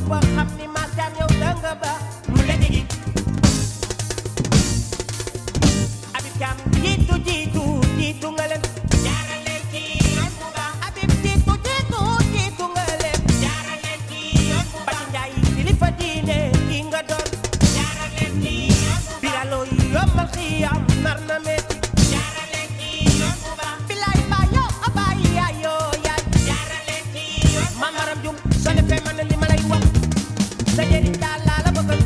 ba xam ni ma jam yow danga ba mu la jigi Habib Thiam jiitu nga leen jaarale ci yoon bu baax Habib jiitu nga leen jaarale ci yoon bu baax Bati Njaay kilifa diine ki nga doon jaarale ci yoon bu baax Biralo yombal xiyam nar na metti jaarale ci yoon bu baax Bilay ba yow abaay yaayoo yaay jaarale ci yoon Mamaram Jum soo defee man li ma lay wax sa njëriñ daal laa la bëggal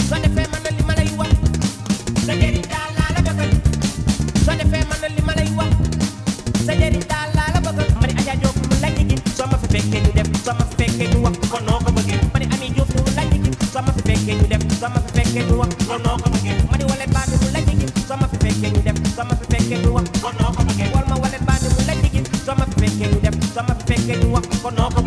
soo defee man li ma lay wax sa njëriñ daal laa la bëggal soo defee man li ma lay wax sa njëriñ daal laa la bëggal ma ni Adja Diop mu laaj gi soo ma fi fekkee ñu def soo ma fi fekkee ñu wax kon noo ko bëggee ma ni Ami Diop mu laaj gi soo ma fi fekkee ñu def soo ma fi fekkee ñu wax kon noo ko bëggee ma ni Walet Bandi mu laaj gi soo ma fi fekkee ñu def soo ma fi fekkee ñu wax kon noo ko bëggee wal ma Walet Bandi mu laaj gi soo ma fi fekkee ñu def soo ma fi fekkee ñu wax kon noo ko